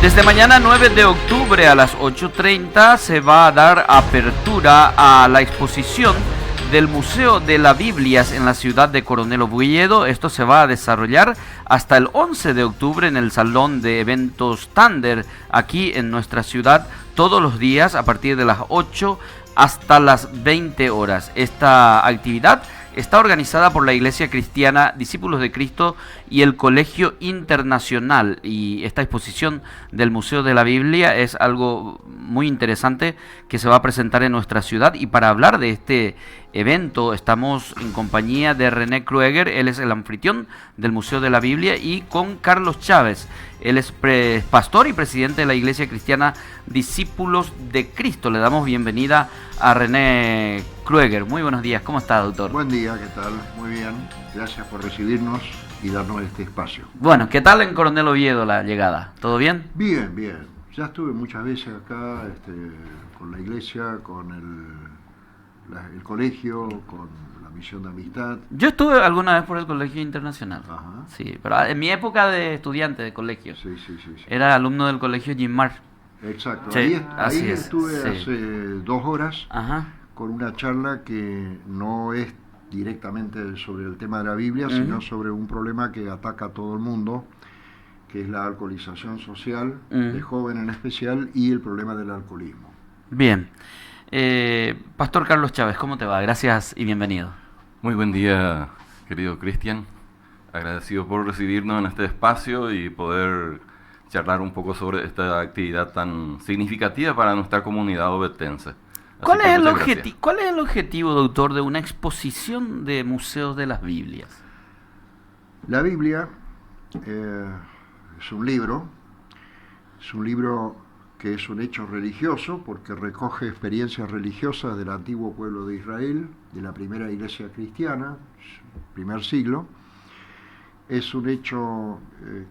Desde mañana 9 de octubre a las 8:30 se va a dar apertura a la exposición del Museo de la Biblia en la ciudad de Coronel Oviedo. Esto se va a desarrollar hasta el 11 de octubre en el Salón de Eventos Thunder, aquí en nuestra ciudad, todos los días a partir de las 8 hasta las 20 horas. Esta actividad está organizada por la Iglesia Cristiana Discípulos de Cristo y el Colegio Internacional, y esta exposición del Museo de la Biblia es algo muy interesante que se va a presentar en nuestra ciudad. Y para hablar de este evento estamos en compañía de René Krueger, él es el anfitrión del Museo de la Biblia, y con Carlos Chávez, él es pastor y presidente de la Iglesia Cristiana Discípulos de Cristo. Le damos bienvenida a René Krueger. Muy buenos días, ¿cómo está, doctor? Buen día, ¿qué tal? Muy bien, gracias por recibirnos y darnos este espacio. Bueno, ¿qué tal en Coronel Oviedo la llegada? ¿Todo bien? Bien, bien. Ya estuve muchas veces acá con la iglesia, con el colegio, con la misión de amistad. Yo estuve alguna vez por el Colegio Internacional. Ajá. Sí, pero en mi época de estudiante de colegio. Sí. Era alumno del Colegio Jim Mar. Exacto. Sí, ahí estuve sí. hace 2 horas. Ajá. Con una charla que no es directamente sobre el tema de la Biblia, sino sobre un problema que ataca a todo el mundo, que es la alcoholización social, de joven en especial, y el problema del alcoholismo. Bien. Pastor Carlos Chávez, ¿cómo te va? Gracias y bienvenido. Muy buen día, querido Cristian. Agradecido por recibirnos en este espacio y poder charlar un poco sobre esta actividad tan significativa para nuestra comunidad ovetense. ¿Cuál es el objetivo, doctor, de una exposición de museos de las Biblias? La Biblia es un libro que es un hecho religioso porque recoge experiencias religiosas del antiguo pueblo de Israel, de la primera iglesia cristiana, primer siglo. Es un hecho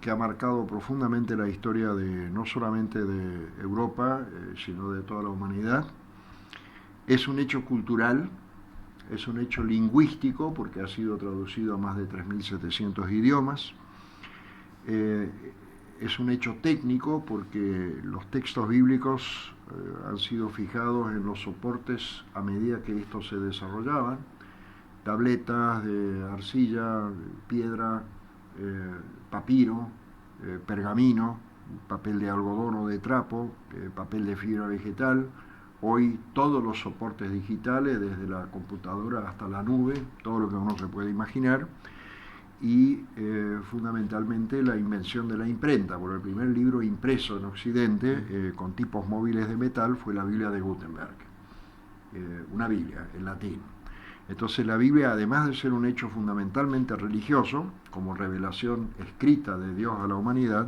que ha marcado profundamente la historia no solamente de Europa, sino de toda la humanidad. Es un hecho cultural, es un hecho lingüístico, porque ha sido traducido a más de 3.700 idiomas. Es un hecho técnico, porque los textos bíblicos han sido fijados en los soportes a medida que estos se desarrollaban. Tabletas de arcilla, piedra, papiro, pergamino, papel de algodón o de trapo, papel de fibra vegetal. Hoy todos los soportes digitales, desde la computadora hasta la nube, todo lo que uno se puede imaginar, y fundamentalmente la invención de la imprenta, porque el primer libro impreso en Occidente con tipos móviles de metal fue la Biblia de Gutenberg, una Biblia en latín. Entonces la Biblia, además de ser un hecho fundamentalmente religioso, como revelación escrita de Dios a la humanidad,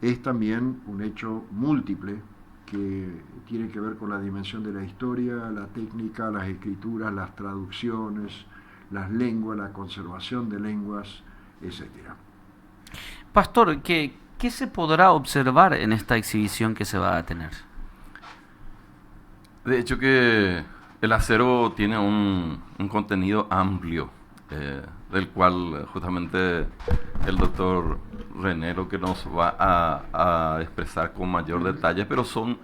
es también un hecho múltiple, que tiene que ver con la dimensión de la historia, la técnica, las escrituras, las traducciones, las lenguas, la conservación de lenguas, etc. Pastor, ¿qué se podrá observar en esta exhibición que se va a tener? De hecho que el acervo tiene un contenido amplio, del cual justamente el doctor René lo que nos va a expresar con mayor detalle, pero son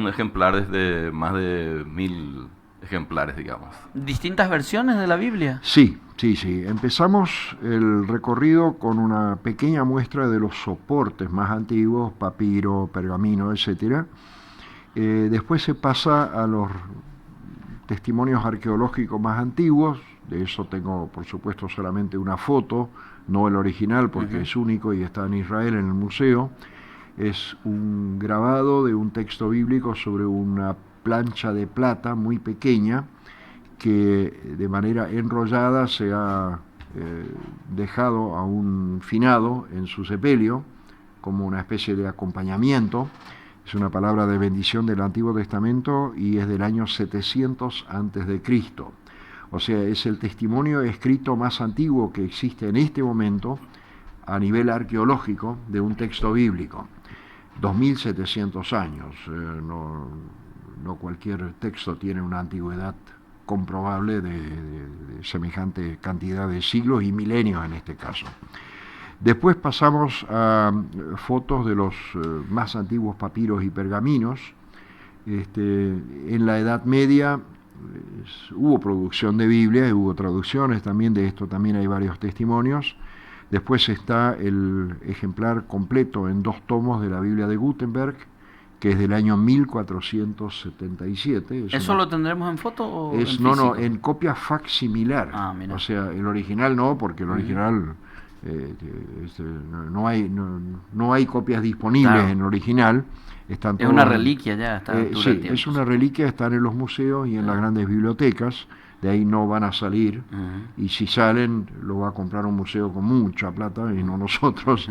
ejemplares de más de 1.000 ejemplares, digamos. ¿Distintas versiones de la Biblia? Sí. Empezamos el recorrido con una pequeña muestra de los soportes más antiguos, papiro, pergamino, etc. Después se pasa a los testimonios arqueológicos más antiguos. De eso tengo, por supuesto, solamente una foto, no el original, porque es único y está en Israel, en el museo. Es un grabado de un texto bíblico sobre una plancha de plata muy pequeña, que de manera enrollada se ha dejado a un finado en su sepelio, como una especie de acompañamiento. Es una palabra de bendición del Antiguo Testamento y es del año 700 a.C. O sea, es el testimonio escrito más antiguo que existe en este momento a nivel arqueológico de un texto bíblico. 2.700 años. No cualquier texto tiene una antigüedad comprobable de semejante cantidad de siglos y milenios en este caso. Después pasamos a fotos de los más antiguos papiros y pergaminos. En la Edad Media hubo producción de Biblia y hubo traducciones también de esto, también hay varios testimonios. Después está el ejemplar completo en 2 tomos de la Biblia de Gutenberg, que es del año 1477. ¿Eso lo tendremos en foto o en físico? No, en copia facsimilar. O sea, el original no, porque el original no hay copias disponibles, claro, en el original. Están es una reliquia ya. Sí, es una reliquia, están en los museos y en las grandes bibliotecas. De ahí no van a salir, y si salen lo va a comprar un museo con mucha plata y no nosotros.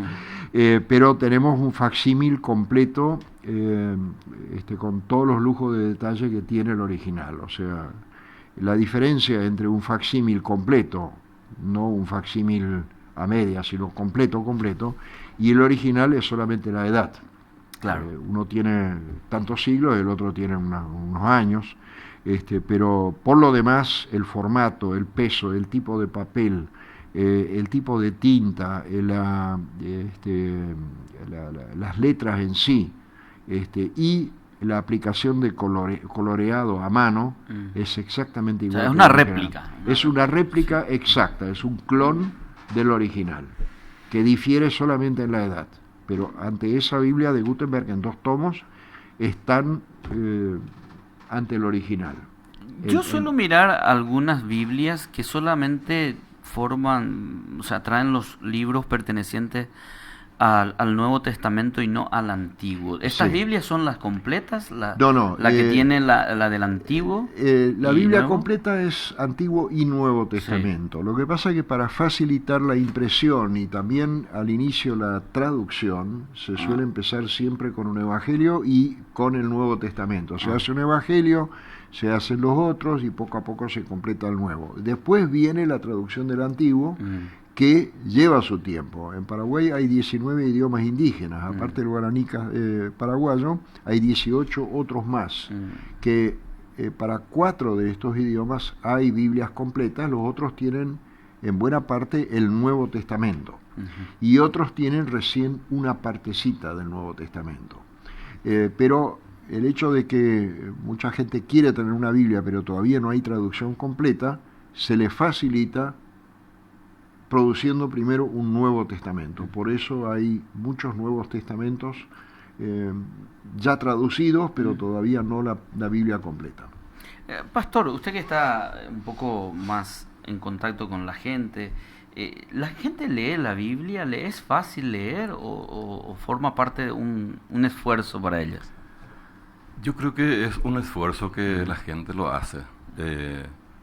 Pero tenemos un facsímil completo, con todos los lujos de detalle que tiene el original. O sea, la diferencia entre un facsímil completo, no un facsímil a media, sino completo, y el original es solamente la edad. Claro. Uno tiene tantos siglos, el otro tiene unos años. Pero por lo demás, el formato, el peso, el tipo de papel, el tipo de tinta, las letras en sí, y la aplicación de coloreado a mano es exactamente igual. O sea, es una réplica. Es una réplica exacta, es un clon del original, que difiere solamente en la edad. Pero ante esa Biblia de Gutenberg en 2 tomos están ante el original. Yo suelo mirar algunas Biblias que solamente traen los libros pertenecientes al Nuevo Testamento y no al Antiguo. ¿Estas Biblias son las completas? La que tiene la del Antiguo. La Biblia completa es Antiguo y Nuevo Testamento. Sí. Lo que pasa es que para facilitar la impresión y también al inicio la traducción, se suele empezar siempre con un Evangelio y con el Nuevo Testamento. Se hace un Evangelio, se hacen los otros y poco a poco se completa el Nuevo. Después viene la traducción del Antiguo, que lleva su tiempo. En Paraguay hay 19 idiomas indígenas, aparte del guaraní paraguayo, hay 18 otros más, que para 4 de estos idiomas hay Biblias completas, los otros tienen en buena parte el Nuevo Testamento, y otros tienen recién una partecita del Nuevo Testamento. Pero el hecho de que mucha gente quiere tener una Biblia, pero todavía no hay traducción completa, se le facilita produciendo primero un Nuevo Testamento. Por eso hay muchos Nuevos Testamentos ya traducidos, pero todavía no la Biblia completa. Pastor, usted que está un poco más en contacto con la gente lee la Biblia? ¿Le es fácil leer o forma parte de un esfuerzo para ellas? Yo creo que es un esfuerzo que la gente lo hace.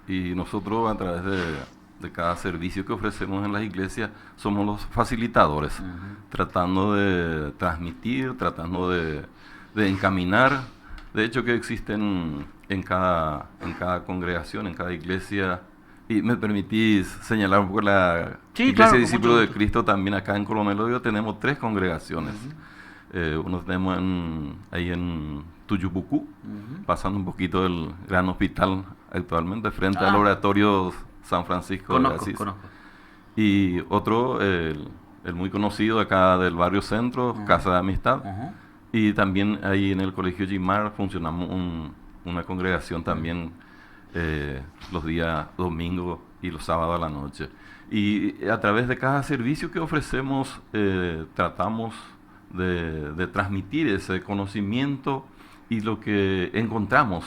Y nosotros, a través de cada servicio que ofrecemos en las iglesias, somos los facilitadores, tratando de transmitir, tratando de encaminar. De hecho, que existen en cada congregación, en cada iglesia. Y me permitís señalar un poco la Iglesia Discípulos de Cristo. También acá en Coronel Oviedo tenemos 3 congregaciones. Uno tenemos ahí en Tuyubucú, pasando un poquito del Gran Hospital actualmente, frente al Oratorio San Francisco de Asís. Y otro, el muy conocido acá del barrio Centro, Casa de Amistad. Y también ahí en el Colegio Jimar funcionamos una congregación también los días domingos y los sábados a la noche. Y a través de cada servicio que ofrecemos tratamos de transmitir ese conocimiento y lo que encontramos,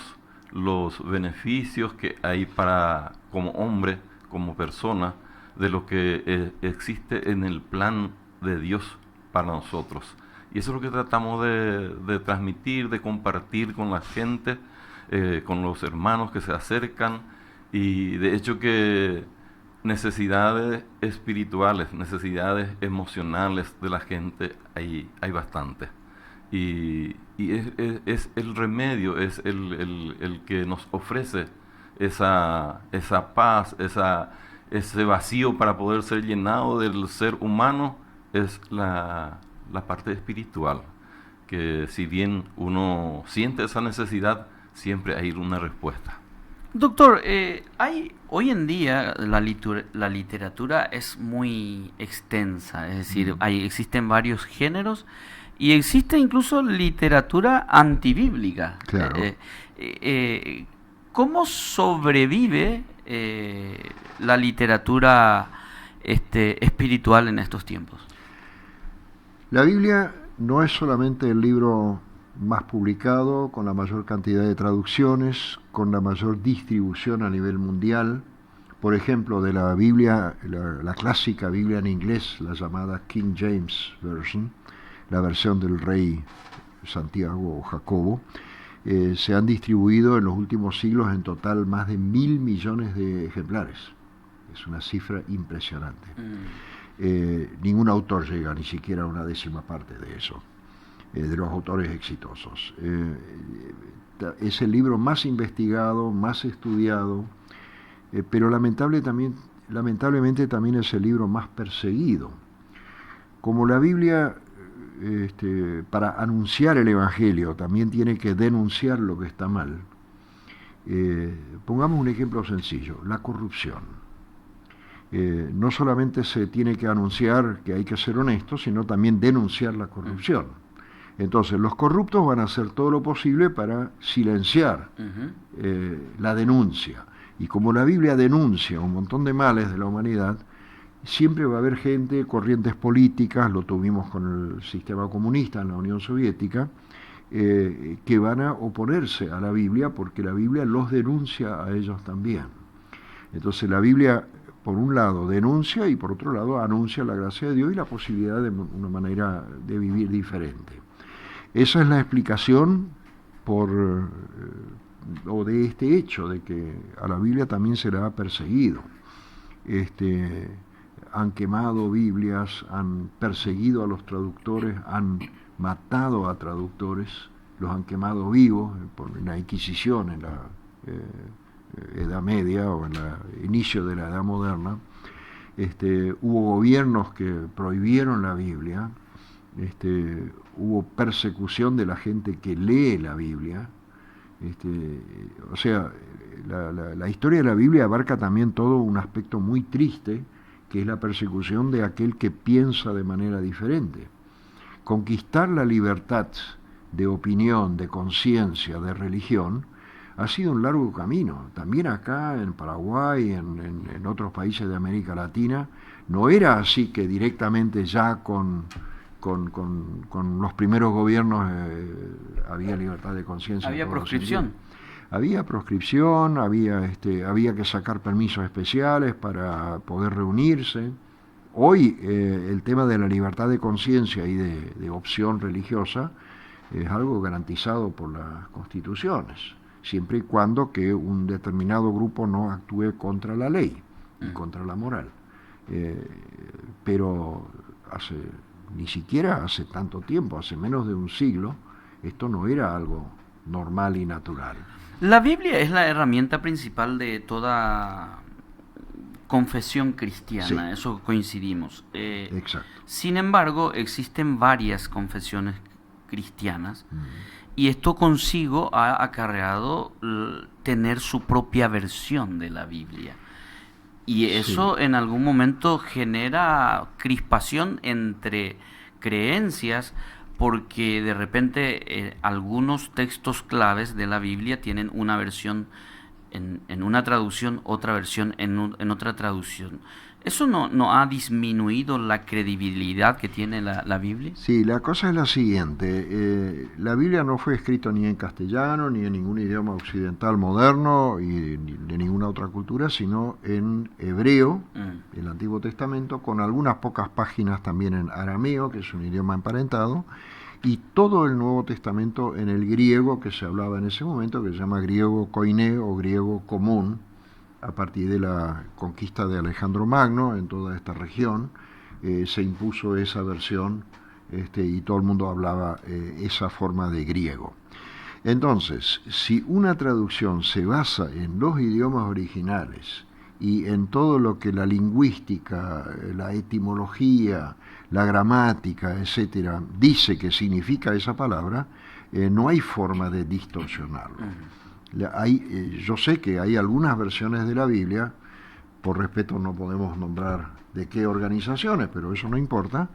los beneficios que hay para como hombre, como persona, de lo que existe en el plan de Dios para nosotros. Y eso es lo que tratamos de transmitir, de compartir con la gente, con los hermanos que se acercan. Y de hecho que necesidades espirituales, necesidades emocionales de la gente hay bastante. Y es el remedio, es el que nos ofrece esa paz, ese vacío para poder ser llenado del ser humano, es la parte espiritual, que si bien uno siente esa necesidad, siempre hay una respuesta. Doctor, hoy en día la literatura es muy extensa, es decir, existen varios géneros y existe incluso literatura antibíblica. Claro. ¿Cómo sobrevive la literatura espiritual en estos tiempos? La Biblia no es solamente el libro más publicado, con la mayor cantidad de traducciones, con la mayor distribución a nivel mundial. Por ejemplo, de la Biblia, la clásica Biblia en inglés, la llamada King James Version, la versión del rey Santiago o Jacobo, se han distribuido en los últimos siglos en total más de 1.000 millones de ejemplares. Es una cifra impresionante. Ningún autor llega ni siquiera a una décima parte de eso, de los autores exitosos. Es el libro más investigado, más estudiado, pero lamentablemente también es el libro más perseguido. Como la Biblia, para anunciar el Evangelio, también tiene que denunciar lo que está mal. Pongamos un ejemplo sencillo, la corrupción. No solamente se tiene que anunciar que hay que ser honesto, sino también denunciar la corrupción. Entonces, los corruptos van a hacer todo lo posible para silenciar la denuncia. Y como la Biblia denuncia un montón de males de la humanidad, siempre va a haber gente, corrientes políticas, lo tuvimos con el sistema comunista en la Unión Soviética, que van a oponerse a la Biblia porque la Biblia los denuncia a ellos también. Entonces la Biblia, por un lado, denuncia y por otro lado anuncia la gracia de Dios y la posibilidad de una manera de vivir diferente. Esa es la explicación o de este hecho de que a la Biblia también se la ha perseguido. Han quemado Biblias, han perseguido a los traductores, han matado a traductores, los han quemado vivos por una Inquisición en la Edad Media o en el inicio de la Edad Moderna. Hubo gobiernos que prohibieron la Biblia, hubo persecución de la gente que lee la Biblia. O sea, la historia de la Biblia abarca también todo un aspecto muy triste, que es la persecución de aquel que piensa de manera diferente. Conquistar la libertad de opinión, de conciencia, de religión, ha sido un largo camino. También acá en Paraguay, en otros países de América Latina, no era así que directamente ya con los primeros gobiernos había libertad de conciencia. Había proscripción. Había proscripción, había que sacar permisos especiales para poder reunirse. Hoy el tema de la libertad de conciencia y de opción religiosa es algo garantizado por las constituciones, siempre y cuando que un determinado grupo no actúe contra la ley y contra la moral. Pero ni siquiera hace tanto tiempo, hace menos de un siglo, esto no era algo normal y natural. La Biblia es la herramienta principal de toda confesión cristiana, sí. Eso coincidimos. Exacto. Sin embargo, existen varias confesiones cristianas y esto consigo ha acarreado tener su propia versión de la Biblia. Y eso en algún momento genera crispación entre creencias, porque de repente algunos textos claves de la Biblia tienen una versión en una traducción, otra versión en otra traducción. ¿Eso no ha disminuido la credibilidad que tiene la Biblia? Sí, la cosa es la siguiente. La Biblia no fue escrita ni en castellano, ni en ningún idioma occidental moderno, y ni de ninguna otra cultura, sino en hebreo, el Antiguo Testamento, con algunas pocas páginas también en arameo, que es un idioma emparentado, y todo el Nuevo Testamento en el griego que se hablaba en ese momento, que se llama griego koiné o griego común, a partir de la conquista de Alejandro Magno en toda esta región. Se impuso esa versión y todo el mundo hablaba esa forma de griego. Entonces, si una traducción se basa en los idiomas originales y en todo lo que la lingüística, la etimología, la gramática, etcétera, dice que significa esa palabra, no hay forma de distorsionarlo. Yo sé que hay algunas versiones de la Biblia, por respeto no podemos nombrar de qué organizaciones, pero eso no importa,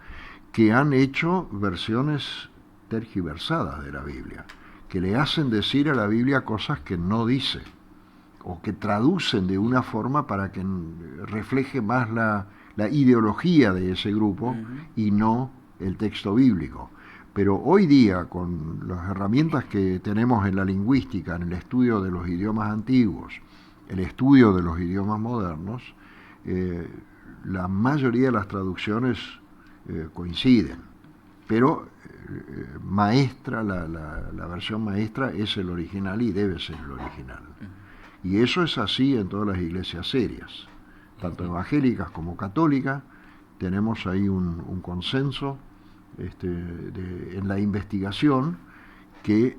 que han hecho versiones tergiversadas de la Biblia, que le hacen decir a la Biblia cosas que no dice, o que traducen de una forma para que refleje más la ideología de ese grupo y no el texto bíblico. Pero hoy día, con las herramientas que tenemos en la lingüística, en el estudio de los idiomas antiguos, el estudio de los idiomas modernos, la mayoría de las traducciones coinciden. Pero la versión maestra es el original y debe ser el original. Y eso es así en todas las iglesias serias, tanto evangélicas como católicas. Tenemos ahí un consenso en la investigación que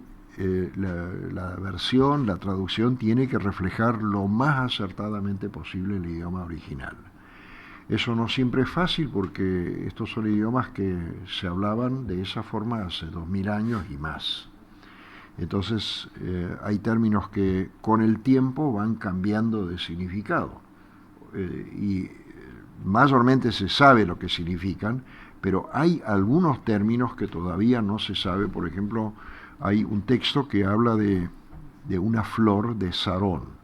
la traducción tiene que reflejar lo más acertadamente posible el idioma original. Eso no siempre es fácil porque estos son idiomas que se hablaban de esa forma hace 2000 años y más. Entonces hay términos que con el tiempo van cambiando de significado y mayormente se sabe lo que significan, pero hay algunos términos que todavía no se sabe. Por ejemplo, hay un texto que habla de una flor de Sarón.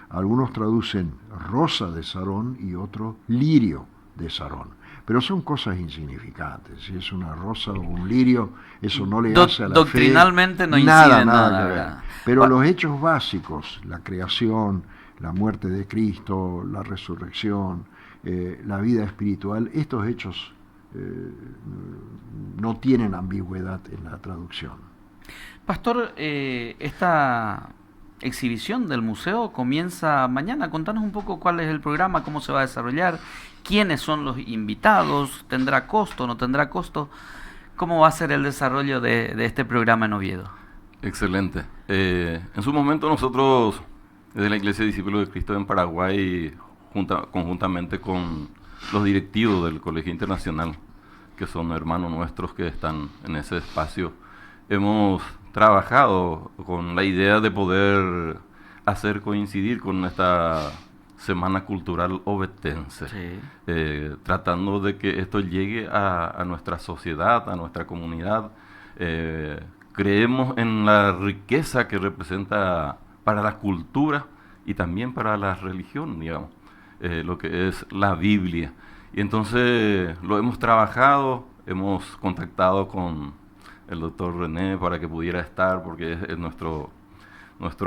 Algunos traducen rosa de Sarón y otros lirio de Sarón. Pero son cosas insignificantes. Si es una rosa o un lirio, eso no le hace a la doctrinalmente fe no incide nada que ver. Pero los hechos básicos, la creación, la muerte de Cristo, la resurrección, la vida espiritual, estos hechos no tienen ambigüedad en la traducción. Pastor, esta exhibición del museo comienza mañana. Contanos un poco cuál es el programa, cómo se va a desarrollar, quiénes son los invitados, tendrá costo, no tendrá costo, cómo va a ser el desarrollo de este programa en Oviedo. Excelente. En su momento nosotros, desde la Iglesia de Discípulos de Cristo en Paraguay, conjuntamente con los directivos del Colegio Internacional, que son hermanos nuestros que están en ese espacio, hemos trabajado con la idea de poder hacer coincidir con esta Semana Cultural Ovetense, tratando de que esto llegue a nuestra sociedad, a nuestra comunidad. Creemos en la riqueza que representa para la cultura y también para la religión, digamos, lo que es la Biblia. Y entonces lo hemos trabajado, hemos contactado con el doctor René para que pudiera estar, porque es nuestro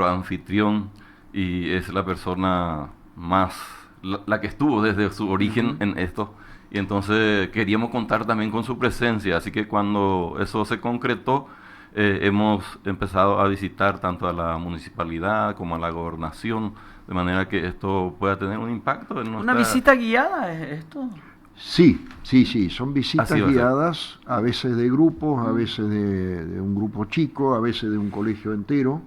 anfitrión y es la persona más, la que estuvo desde su origen en esto. Y entonces queríamos contar también con su presencia, así que cuando eso se concretó, hemos empezado a visitar tanto a la municipalidad como a la gobernación, de manera que esto pueda tener un impacto en nuestra... ¿Una visita guiada es esto? Sí, son visitas guiadas, a veces de grupos, a veces de un grupo chico, a veces de un colegio entero.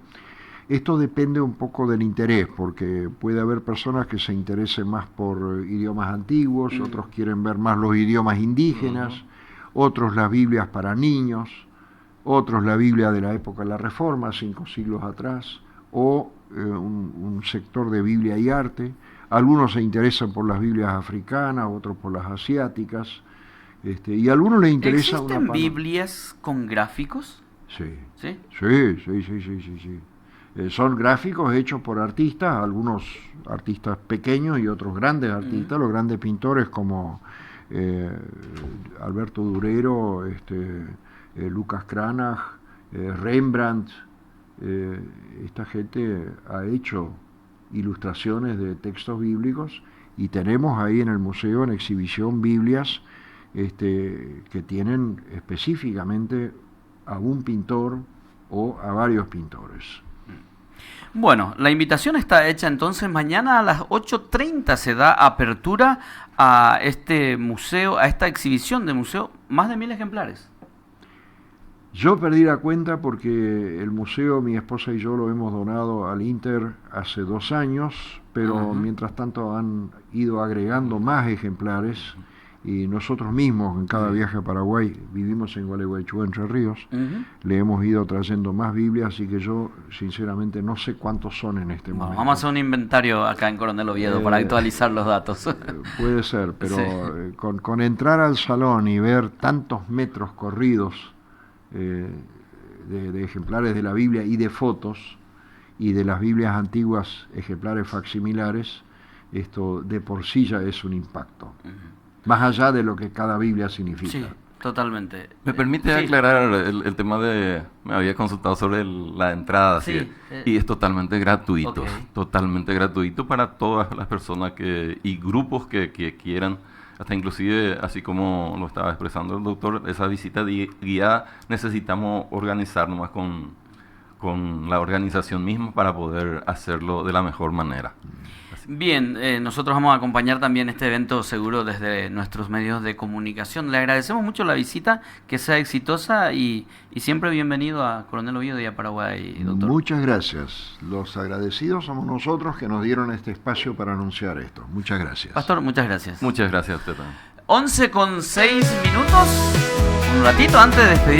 Esto depende un poco del interés, porque puede haber personas que se interesen más por idiomas antiguos, otros quieren ver más los idiomas indígenas, otros las Biblias para niños, otros la Biblia de la época de la Reforma, 5 siglos atrás, o un sector de Biblia y arte. Algunos se interesan por las Biblias africanas, otros por las asiáticas, y a algunos les interesa una... ¿Existen Biblias con gráficos? Sí. ¿Sí? Sí. Son gráficos hechos por artistas, algunos artistas pequeños y otros grandes artistas, los grandes pintores como Alberto Durero, Lucas Cranach, Rembrandt. Esta gente ha hecho ilustraciones de textos bíblicos y tenemos ahí en el museo en exhibición Biblias que tienen específicamente a un pintor o a varios pintores. Bueno, la invitación está hecha entonces. Mañana a las 8:30 se da apertura a este museo, a esta exhibición de museo, más de 1000 ejemplares. Yo perdí la cuenta porque el museo, mi esposa y yo lo hemos donado al Inter hace 2 años, pero mientras tanto han ido agregando más ejemplares y nosotros mismos en cada viaje a Paraguay, vivimos en Gualeguaychú, Entre Ríos, le hemos ido trayendo más Biblias, así que yo sinceramente no sé cuántos son en este momento. Vamos a hacer un inventario acá en Coronel Oviedo para actualizar los datos. Puede ser, pero Sí. Con entrar al salón y ver tantos metros corridos de ejemplares de la Biblia y de fotos, y de las Biblias antiguas, ejemplares facsimilares, esto de por sí ya es un impacto. Más allá de lo que cada Biblia significa. Sí, totalmente. ¿Me permite Sí. aclarar el tema de... Me había consultado sobre la entrada, Sí, ¿sí? Y es totalmente gratuito. Ok. Totalmente gratuito para todas las personas y grupos que quieran. Hasta inclusive, así como lo estaba expresando el doctor, esa visita guiada necesitamos organizarnos más con la organización misma para poder hacerlo de la mejor manera. Bien, nosotros vamos a acompañar también este evento seguro desde nuestros medios de comunicación. Le agradecemos mucho la visita, que sea exitosa y siempre bienvenido a Coronel Oviedo y a Paraguay, doctor. Muchas gracias. Los agradecidos somos nosotros que nos dieron este espacio para anunciar esto. Muchas gracias. Pastor, muchas gracias. Muchas gracias a usted también. 11:06 minutos, un ratito antes de despedir